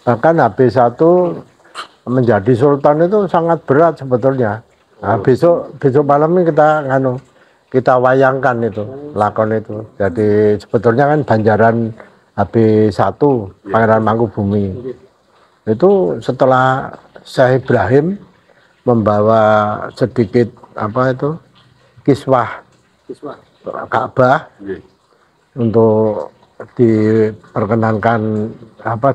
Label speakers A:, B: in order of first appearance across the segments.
A: Bahkan HB1 menjadi sultan itu sangat berat sebetulnya. Nah, besok malam ini kita wayangkan itu lakon itu. Jadi sebetulnya kan banjaran HB1 Pangeran Mangkubumi itu setelah Syekh Ibrahim membawa sedikit kiswah Ka'bah untuk diperkenankan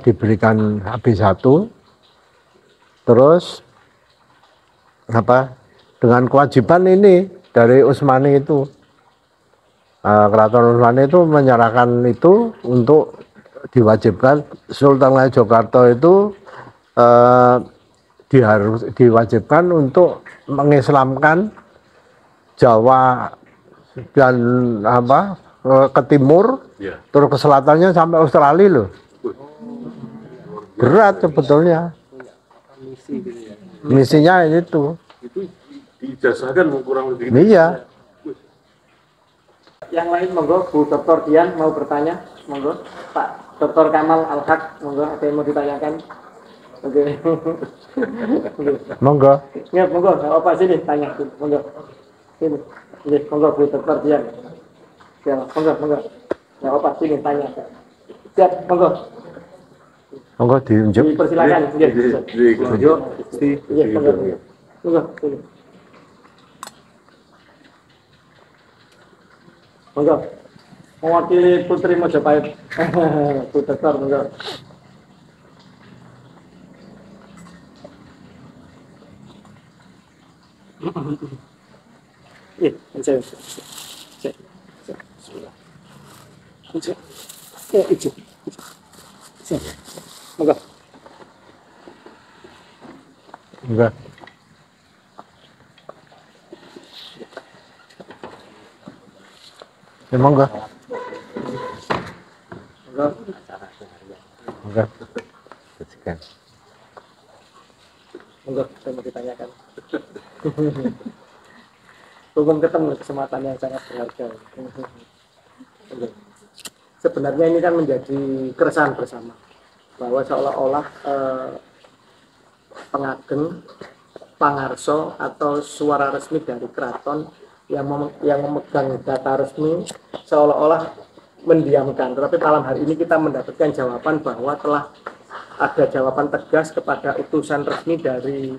A: diberikan HB1, terus dengan kewajiban ini dari Utsmani itu, Keraton Utsmani itu menyerahkan itu untuk diwajibkan Sultan Ngayogyakarta itu diwajibkan untuk mengislamkan Jawa dan ke timur, terus ke selatannya sampai Australia loh. Berat sebetulnya. Misinya itu.
B: Itu diijazahkan kurang lebih.
A: Iya.
C: Yang lain monggo, Bu Dr. Dian mau bertanya, monggo. Pak Dr. Kamal Al-Haq, monggo ada yang mau ditanyakan. Oke.
A: Monggo.
C: Ya, monggo, enggak apa sini tanya, monggo. Sini. Nggih, monggo Bu Dr. Dian. Ya, monggo. Enggak apa sini tanya. Siap, monggo.
A: Monggo diunjuk.
C: Dipersilakan. Nggih.
B: Diunjuk.
C: Iya, monggo. Monggo, sini. Monggo. Mewakili Putri Mojopahit. Bu Dr. monggo. Iya, saya. Monggo.
A: Enggak. Ya, monggo. Monggo. Sekian.
C: Monggo, saya mau ditanyakan. Belum ketemu kesempatan yang sangat berharga. Sebenarnya ini kan menjadi keresahan bersama bahwa seolah-olah pengageng, pangarso atau suara resmi dari keraton yang memegang data resmi seolah-olah mendiamkan. Tetapi malam hari ini kita mendapatkan jawaban bahwa telah ada jawaban tegas kepada utusan resmi dari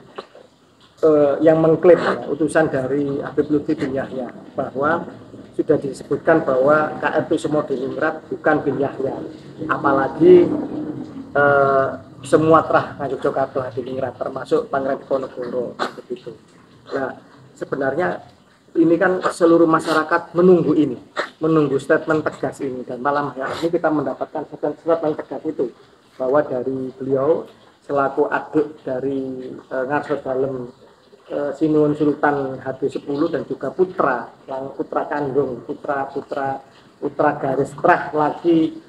C: yang mengklaim utusan dari Habib Lutfi bin Yahya bahwa sudah disebutkan bahwa KRT Sumodiningrat bukan bin Yahya, apalagi semua Trah Ngayogyakarta Hadiningrat termasuk Pangeran Diponegoro begitu. Nah, sebenarnya ini kan seluruh masyarakat menunggu statement tegas ini, dan malam hari ini kita mendapatkan statement tegas itu bahwa dari beliau selaku adik dari Ngarso Dalem Sinuhun Sultan HB10 dan juga putra kandung, putra garis Trah lagi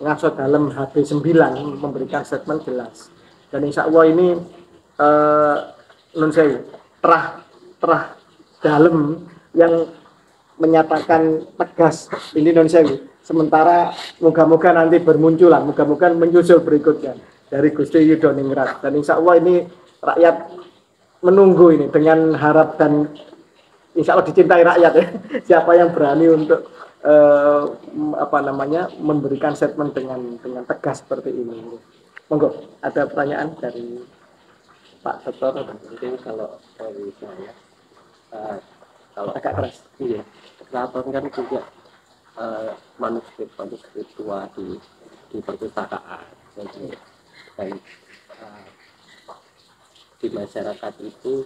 C: Ngarso Dalem HB9 memberikan statement jelas. Dan insya Allah ini Trah Dalem yang menyatakan tegas ini sementara moga-moga nanti bermunculan, moga-moga menyusul berikutnya dari Gusti Yudoningrat. Dan insya Allah ini rakyat menunggu ini dengan harap dan insya Allah dicintai rakyat ya. Siapa yang berani untuk memberikan statement dengan tegas seperti ini. Monggo, ada pertanyaan dari Pak Dr.
D: Mungkin kalau dari saya kalau
C: agak keras.
D: Iya, keraton kan juga manuskrip tua di perpustakaan. Jadi baik di masyarakat itu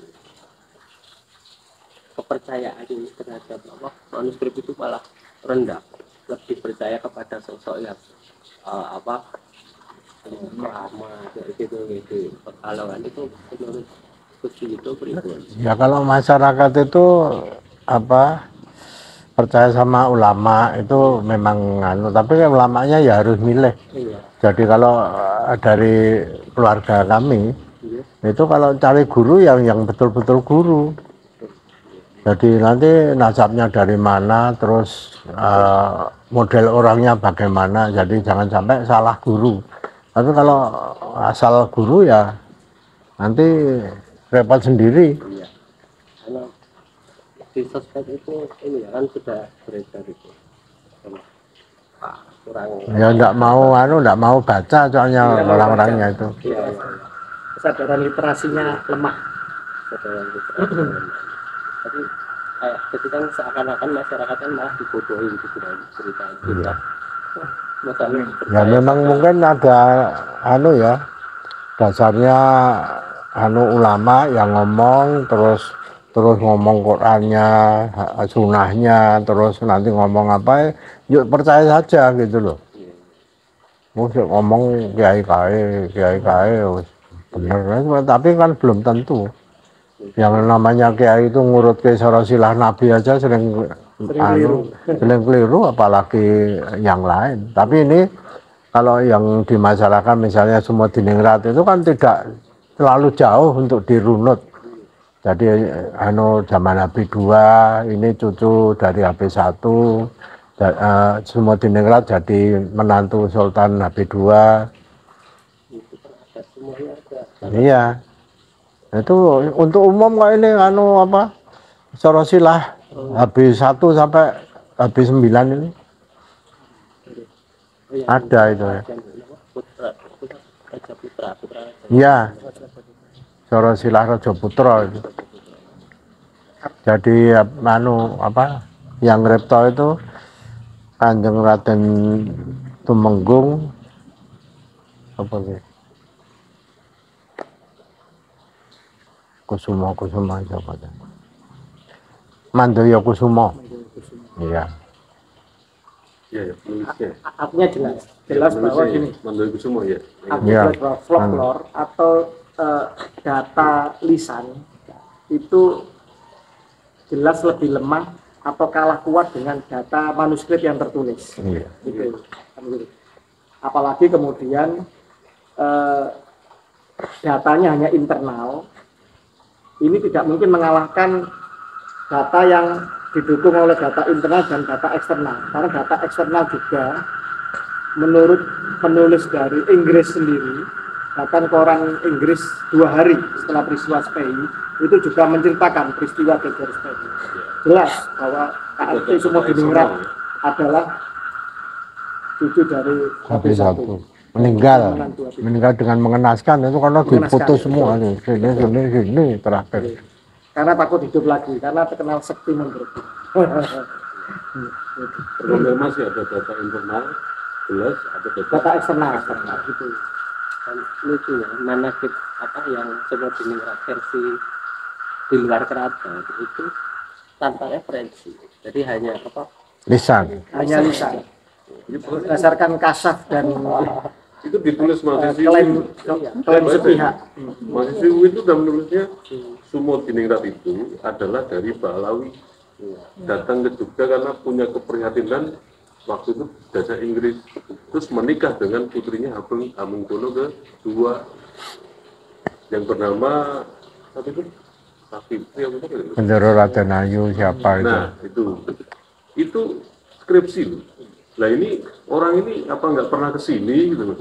D: kepercayaan terhadap manuskrip itu malah rendah, lebih percaya kepada sosok yang lama gitu. Kalau itu menurut itu berikut.
A: Ya kalau masyarakat itu percaya sama ulama itu memang tapi ulamanya ya harus milih.
D: Iya.
A: Jadi kalau dari keluarga kami itu kalau cari guru yang betul-betul guru. Jadi nanti nasabnya dari mana, terus model orangnya bagaimana. Jadi jangan sampai salah guru. Tapi kalau asal guru ya nanti repot sendiri.
D: Iya. Karena di sosmed itu ini ya kan sudah beredar itu. Kurang.
A: Ya enggak mau baca soalnya orang-orangnya itu.
D: Iya, iya.
C: Kesadaran literasinya lemah.
D: Kesadaran literasi. Tapi ketika seakan-akan masyarakat kan malah dibodohi gitu kan cerita kita. Masalah
A: Ya memang mungkin ada ya dasarnya ulama yang ngomong terus ngomong Qurannya, sunnahnya, terus nanti ngomong apa, yuk percaya saja gitu loh. Mungkin ngomong kiai bener, tapi kan belum tentu. Yang namanya kiai itu ngurut ke silsilah Nabi aja sering keliru, apalagi yang lain. Tapi ini kalau yang di masyarakat misalnya Sumodiningrat itu kan tidak terlalu jauh untuk dirunut. Jadi zaman Nabi II, ini cucu dari Habis I, Sumodiningrat jadi menantu Sultan Nabi II. Iya. Itu untuk umum kok ini Sorosilah Habis 1 sampai Habis 9 ini. Ada itu ya. Iya. Sorosilah Raja Putra itu. Jadi yang Repto itu Kanjeng Raden Tumenggung apa sih? Kusuma siapa itu? Mandoyo Kusumo. Iya.
B: Iya, penulisnya.
C: Artinya jelas bahwa gini.
B: Mandoyo Kusumo ya.
C: Artinya bahwa folklore atau data lisan itu jelas lebih lemah atau kalah kuat dengan data manuskrip yang tertulis.
A: Iya.
C: Gitu. Apalagi kemudian datanya hanya internal, ini tidak mungkin mengalahkan data yang didukung oleh data internal dan data eksternal. Karena data eksternal juga menurut penulis dari Inggris sendiri, bahkan koran Inggris 2 hari setelah peristiwa SPI itu juga menceritakan peristiwa Geger SPI. Jelas bahwa KRT Sumodiningrat adalah cucu dari
A: Habis 1. Meninggal dengan mengenaskan itu karena diputus semua nih. Gini terakhir.
C: Karena takut hidup lagi, karena terkenal sekti memberku.
B: Terkonfirmasi ada data internal, jelas ada
C: Data eksternal gitu.
D: Dan lucunya manakib yang Sumodiningrat versi di luar keraton itu tanpa referensi. Jadi hanya
A: Lisan.
C: Hanya lisan. Berdasarkan kasaf dan
B: itu ditulis mahasiswi
C: klaim sepihak.
B: mahasiswi itu sudah menulisnya Sumodiningrat itu adalah dari Balawi, datang ke Jogja karena punya keprihatinan waktu itu bahasa Inggris, terus menikah dengan putrinya Hamengkuno kedua yang bernama apa itu Sakti
A: Bendoro Raden Ayu siapa itu?
B: Nah itu skripsi loh. Nah ini orang ini apa nggak pernah kesini gitu loh.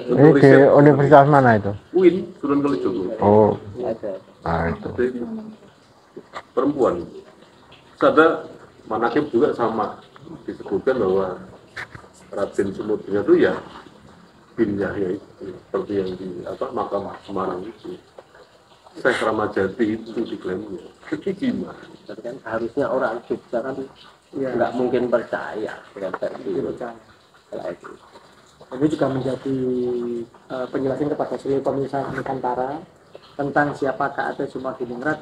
A: Ini di universitas mana itu?
B: UIN, Sunan Kalijogo.
A: Oh, nah itu.
B: Jadi, perempuan. Ada manakib juga sama disebutkan bahwa Raden Sumodiningrat itu ya bin Yahya itu seperti yang di makam Semarang itu. Syekh Ramajati itu diklaimnya. Gimana?
D: Tapi kan harusnya orang Jogja kan nggak mungkin percaya dengan versi itu.
C: Ini juga menjadi penjelasan kepada seluruh pemirsa Nusantara tentang siapa KRT Sumodiningrat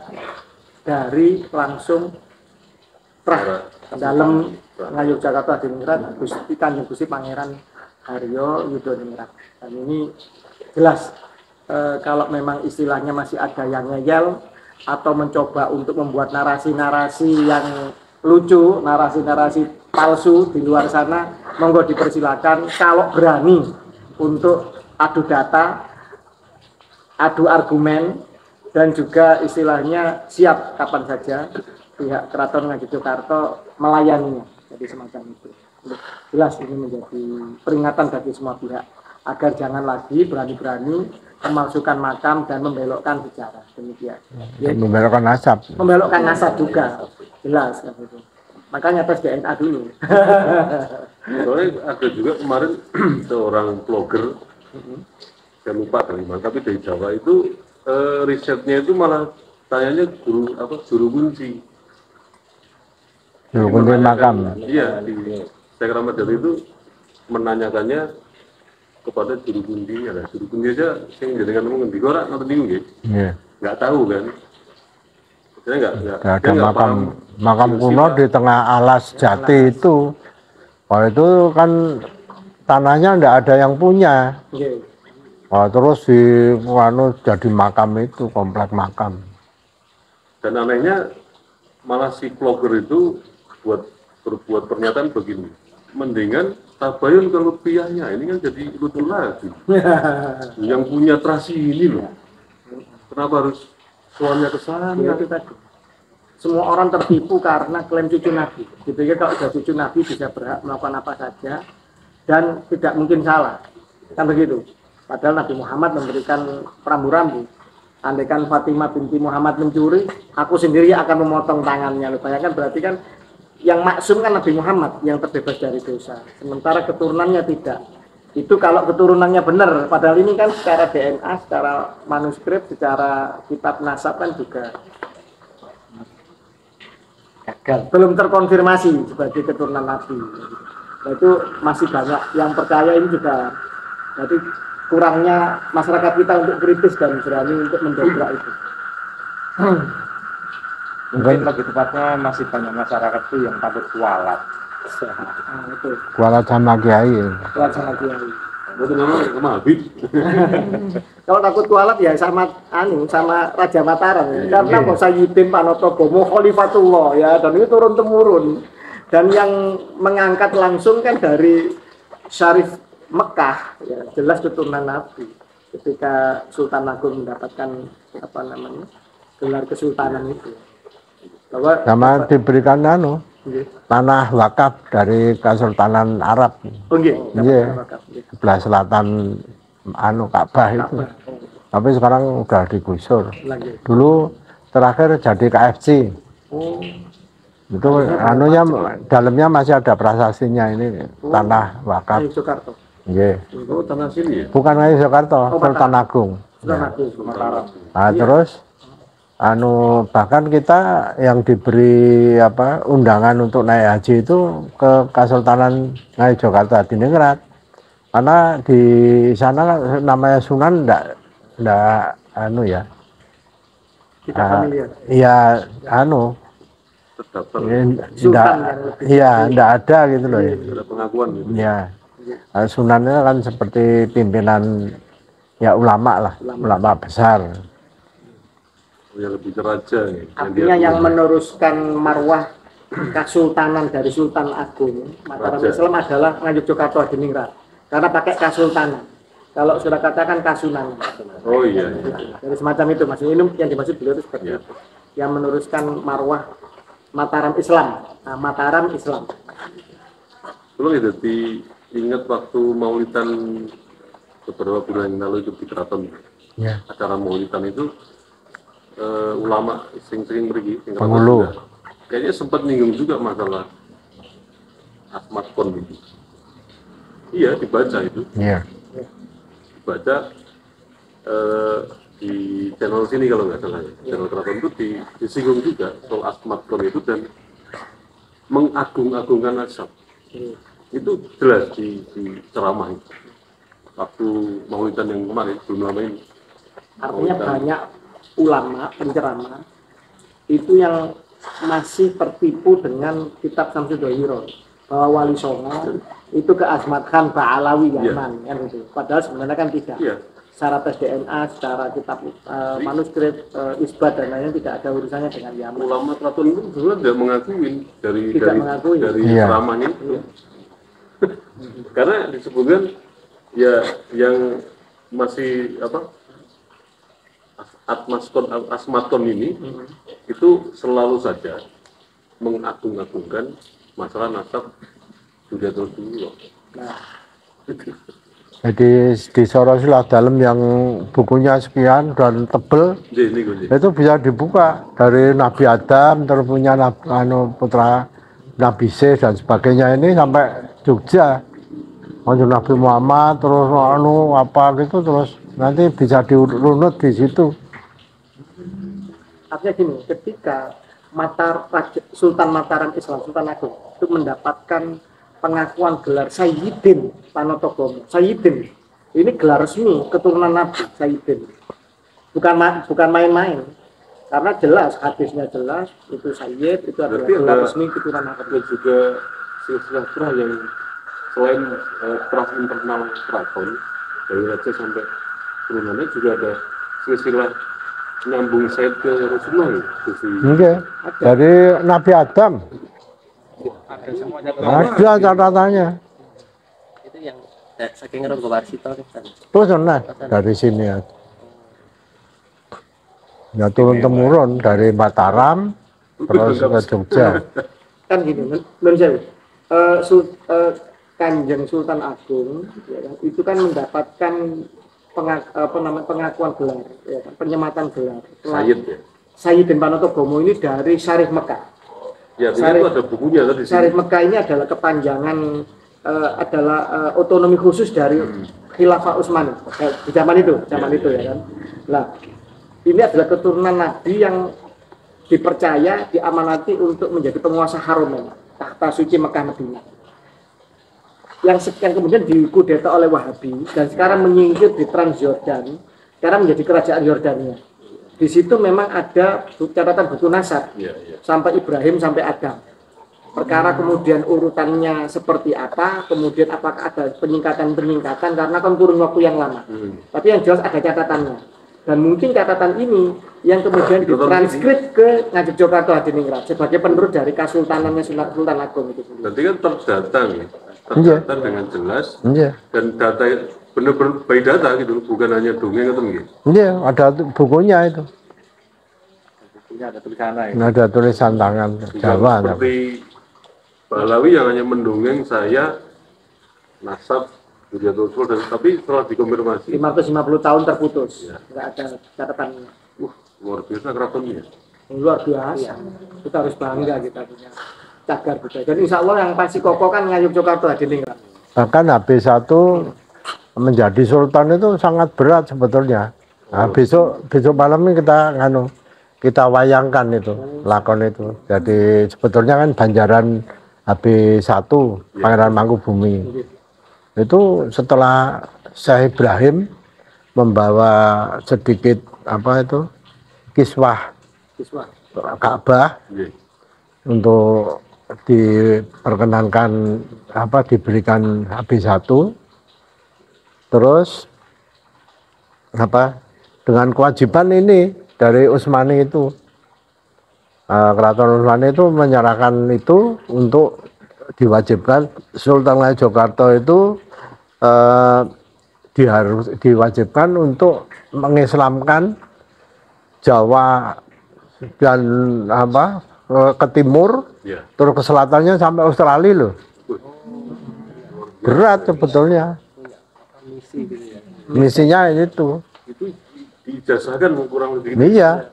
C: dari langsung dalam Ngayuk Jakarta Diningrat Gusti Kanjeng Gusti Pangeran Haryo Yudoningrat. Dan ini jelas kalau memang istilahnya masih ada yang ngeyel atau mencoba untuk membuat narasi-narasi yang lucu, narasi-narasi palsu di luar sana, monggo dipersilakan. Kalau berani untuk adu data, adu argumen, dan juga istilahnya siap kapan saja pihak Keraton Ngayogyakarta melayaninya. Jadi semacam itu. Jelas ini menjadi peringatan bagi semua pihak agar jangan lagi berani-berani memalsukan makam dan membelokkan sejarah. Demikian. Ya,
A: Membelokkan nasab.
C: membelokkan nasab juga, jelas kan itu. Makanya tes DNA dulu.
B: Soalnya ada juga kemarin seorang vlogger, saya lupa dari mana, tapi dari Jawa itu risetnya itu malah tanyanya juru kunci.
A: Juru kunci makam.
B: Iya, di Sekra Madari itu menanyakannya kepada juru kunci, ya juru kunci aja sing jenengan ngomong ngendi kok ora ngoten niku nggih.
A: Iya.
B: Nggak tahu kan. Saya nggak
A: Ada
B: dia nggak
A: makam
B: paham
A: kuno di tengah alas jati itu. Kalau itu kan tanahnya ndak ada yang punya.
C: Nggih.
A: Terus di jadi makam itu, komplek makam.
B: Dan anehnya malah si vlogger itu berbuat pernyataan begini, mendingan tabayun ke rupiahnya, ini kan jadi lucu lagi. Yang punya terasi ini loh, kenapa harus soalnya ke sana?
C: Ya, itu tadi. Semua orang tertipu karena klaim cucu Nabi. Dipikir kalau sudah cucu Nabi bisa berhak melakukan apa saja dan tidak mungkin salah. Kan begitu. Padahal Nabi Muhammad memberikan rambu-rambu. Andaikan Fatimah binti Muhammad mencuri, aku sendiri akan memotong tangannya. Loh, bayangkan berarti kan yang maksum kan Nabi Muhammad yang terbebas dari dosa. Sementara keturunannya tidak. Itu kalau keturunannya benar. Padahal ini kan secara DNA, secara manuskrip, secara kitab nasab kan juga gagal. Belum terkonfirmasi sebagai keturunan Nabi. Nah, itu masih banyak yang percaya ini juga. Jadi kurangnya masyarakat kita untuk kritis dan berani untuk mendobrak itu.
E: Mungkin lebih tepatnya masih banyak masyarakat itu yang takut kualat.
C: Nah, itu.
A: Kualat sama kiai.
C: Wacana kiai.
B: Itu namanya kemabit.
C: Kalau takut kualat ya sama sama Raja Mataram. Karena Bangsa Yudin Panotobomo Khalifatullah ya, dan itu turun temurun. Dan yang mengangkat langsung kan dari Syarif Mekah, ya, jelas keturunan Nabi. Ketika Sultan Agung mendapatkan gelar kesultanan itu, bahwa
A: Sama diberikan tanah wakaf dari Kesultanan Arab. Iya. Sebelah selatan Ka'bah itu. Tapi sekarang udah digusur. Dulu terakhir jadi KFC. Itu dalamnya masih ada prasastinya, ini tanah wakaf.
C: Soekarto.
A: Iya.
B: Oh, tanah sini ya?
A: Bukan lagi Soekarto, Sultan Agung.
C: Sultan Agung.
A: Nah, terus bahkan kita yang diberi undangan untuk naik haji itu ke Kesultanan Ngayogyakarta Hadiningrat, karena di sana namanya Sunan ndak
C: Tidak familiar.
A: iya
B: Terdaftar,
A: ndak ada gitu loh ya.
B: ada pengakuan gitu.
A: Ya, Sunan itu kan seperti pimpinan ya ulama lah, ulama besar.
B: Yang lebih raja ya.
C: Artinya yang meneruskan marwah kesultanan dari Sultan Agung Mataram
B: Raja.
C: Islam adalah Ngayogyakarta Hadiningrat, karena pakai kasultanan. Kalau sudah katakan kasunan.
B: Oh iya.
C: Jadi semacam itu maksudnya, ini yang dimaksud beliau itu seperti
B: Iya.
C: itu. Yang meneruskan marwah Mataram Islam. Nah, Mataram Islam.
B: Kalau jadi ingat waktu maulidan beberapa bulan yang lalu itu di keraton,
A: Ya.
B: acara maulidan itu ulama sering pergi
A: Penghulu.
B: kayaknya sempat nyinggung juga masalah Ahmad Kon itu. Iya, dibaca itu,
A: Iya.
B: dibaca di channel sini kalau nggak salah ya. Channel keraton itu disinggung juga soal Ahmad Kon itu dan mengagung-agungkan nasab. Itu jelas di ceramah itu waktu maulidan yang kemarin belum lama ini.
C: Artinya banyak ulama, penceramah itu yang masih tertipu dengan kitab Samsul Dohiro bahwa Wali Songo itu ke Ahmad Khan Ba'alawi Yaman, kan gitu. Padahal sebenarnya kan tidak.
B: Iya.
C: Secara tes DNA, secara kitab manuskrip, isbat dan lainnya tidak ada urusannya dengan Yaman.
B: Ulama keraton itu sebenarnya tidak mengakui
C: Tidak mengakui.
B: dari
A: Iya.
B: ceramahnya itu. Karena disebutkan ya yang masih Asmatkon ini itu selalu saja mengagung-agungkan masalah nasab Sudiatno dulu.
C: Nah,
A: Jadi di Sorosilah Dalam yang bukunya sekian dan tebel
B: Nggih niku nggih.
A: itu bisa dibuka dari Nabi Adam terus punya putra Nabi Syekh dan sebagainya ini sampai Jogja. Nabi Muhammad terus apa gitu terus nanti bisa dirunut di situ.
C: Artinya gini, ketika Sultan Mataram Islam, Sultan Agung itu mendapatkan pengakuan gelar Sayyidin Panotogomo. Sayyidin ini gelar resmi keturunan Nabi Sayyidin. Bukan main-main. Karena jelas hadisnya jelas itu Sayyid itu adalah
B: Berarti
C: gelar
B: ada-
C: resmi keturunan Nabi.
B: Ada juga silsilah terah yang selain terah internal keraton dari raja sampai turunannya juga ada silsilah nyambung Said ke Rasulullah ya.
A: Oke. Dari Nabi Adam
E: Ada semuanya.
A: ada catatannya.
D: Itu yang saking Ronggo Warsito kan.
A: Terus dari sini ya. Ya turun temurun dari Mataram terus ke Jogja.
C: Kan gini, Nun Sewu, Kanjeng Sultan Agung ya kan, itu kan mendapatkan pengakuan gelar, ya kan, penyematan gelar.
B: Sayyid ya.
C: Sayyidin Panotogomo ini dari Syarif Mekah.
B: Ya,
C: Syarif-
B: itu ada bukunya tadi.
C: Syarif Mekah ini adalah kepanjangan otonomi khusus dari Khilafah Utsmani di zaman itu, ya kan. Nah, ini adalah keturunan Nabi yang dipercaya, diamanati untuk menjadi penguasa Haramain, tahta suci Mekah Madinah. Yang sekian kemudian dikudeta oleh Wahabi dan sekarang menyingkir di Transjordan, sekarang menjadi kerajaan Yordania. Di situ memang ada catatan buku nasab
B: Iya, iya.
C: sampai Ibrahim sampai Adam. Perkara kemudian urutannya seperti apa, kemudian apakah ada peningkatan karena kan kurun waktu yang lama. Tapi yang jelas ada catatannya. Dan mungkin catatan ini yang kemudian ditranskrip ke Ngayogyakarta Hadiningrat sebagai penerus dari Kesultanannya Sultan Agung itu sendiri.
B: Berarti kan terdata nih.
A: Iya.
B: Terdata dengan jelas
A: Iya.
B: dan data benar-benar by data gitu, bukan hanya dongeng atau gitu.
A: Iya, ada bukunya itu.
E: Bukunya ada tulisannya ya.
A: Ada tulisan tangan
B: Bukan
A: Jawa.
B: seperti Pahlawi yang hanya mendongeng saya nasab Budiatosul dan tapi setelah dikonfirmasi
C: 550 tahun terputus, nggak ada catatan
B: luar biasa keratonnya.
C: luar biasa. Kita harus bangga kita punya cagar budaya. Dan insya Allah yang pasti kokoh kan Ngayogyakarta Hadiningrat.
A: Bahkan HB1 menjadi sultan itu sangat berat sebetulnya. Nah, besok malam ini kita wayangkan itu, lakon itu. Jadi sebetulnya kan banjaran HB1 Pangeran Mangkubumi. Itu setelah Syekh Ibrahim membawa sedikit kiswah
C: Siswa.
A: Ka'bah
B: Iya.
A: untuk diperkenankan diberikan HB1 terus dengan kewajiban ini dari Utsmani itu Keraton Utsmani itu menyerahkan itu untuk diwajibkan Sultan Ngayogyakarta itu diwajibkan untuk mengislamkan Jawa dan ke timur
B: Iya.
A: terus ke selatannya sampai Australia loh. Berat sebetulnya
D: Misi gitu ya.
A: misinya itu.
B: Itu diijazahkan kurang lebih.
A: Iya.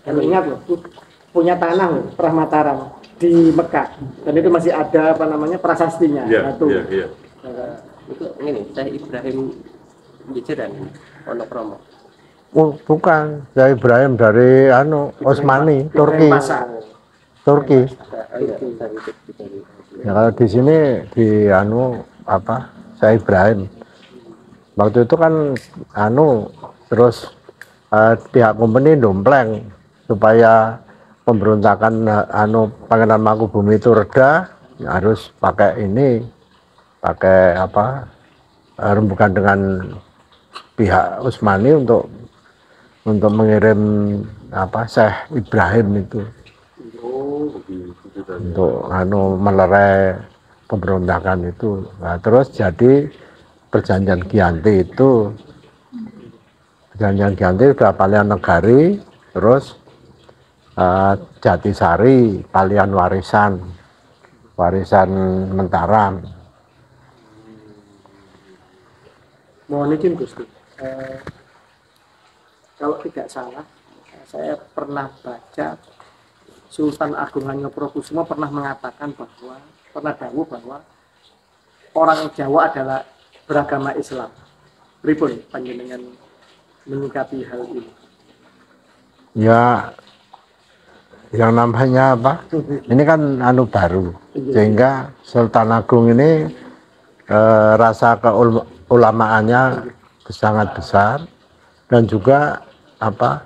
C: Dan ingat loh, punya tanah loh, Prah Mataram di Mekah. Dan itu masih ada prasastinya.
B: Iya,
C: Satu.
B: iya, iya.
D: Itu ini Syekh Ibrahim Bijeran Wonokromo.
A: Oh, bukan, saya Ibrahim dari Utsmani, Turki. Turki. Ya, kalau di sini di saya Ibrahim. Waktu itu kan terus pihak company dompleng supaya pemberontakan Pangeran Mangkubumi itu reda, harus pakai rembukan dengan pihak Utsmani untuk mengirim Syekh Ibrahim itu
B: Oh, begitu ceritanya.
A: untuk melerai pemberontakan itu. Nah, terus jadi perjanjian Giyanti itu sudah Palian Negari, terus Jatisari Palian Warisan Mentaram.
C: Mohon izin Gusti, kalau tidak salah, saya pernah baca Sultan Agung Hanyokrokusumo pernah mengatakan bahwa orang Jawa adalah beragama Islam. Pripun panjenengan menyikapi hal ini?
A: Ya, yang namanya apa? Ini kan anu baru, sehingga Sultan Agung ini rasa keulamaannya sangat besar dan juga apa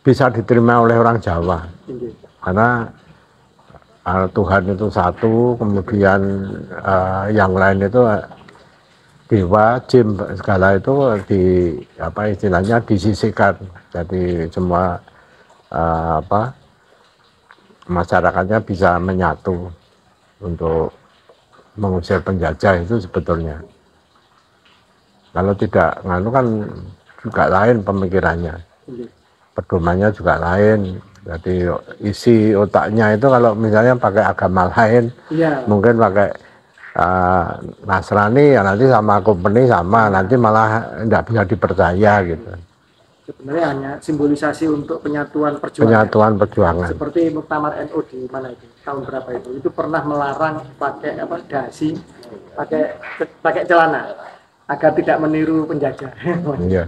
A: bisa diterima oleh orang Jawa karena Tuhan itu satu, kemudian yang lain itu dewa, jin, segala itu di apa istilahnya disisihkan, jadi semua apa masyarakatnya bisa menyatu untuk mengusir penjajah itu sebetulnya. Kalau tidak nganu kan juga lain pemikirannya, pedomannya juga lain. Jadi isi otaknya itu kalau misalnya pakai agama lain, mungkin pakai Nasrani ya nanti sama company sama, nanti malah tidak bisa dipercaya gitu.
C: Sebenarnya hanya simbolisasi untuk penyatuan perjuangan.
A: Penyatuan perjuangan.
C: Seperti Muktamar NU di mana itu? Tahun berapa itu? Itu pernah melarang pakai apa dasi, pakai celana agar tidak meniru penjajah.
A: Iya.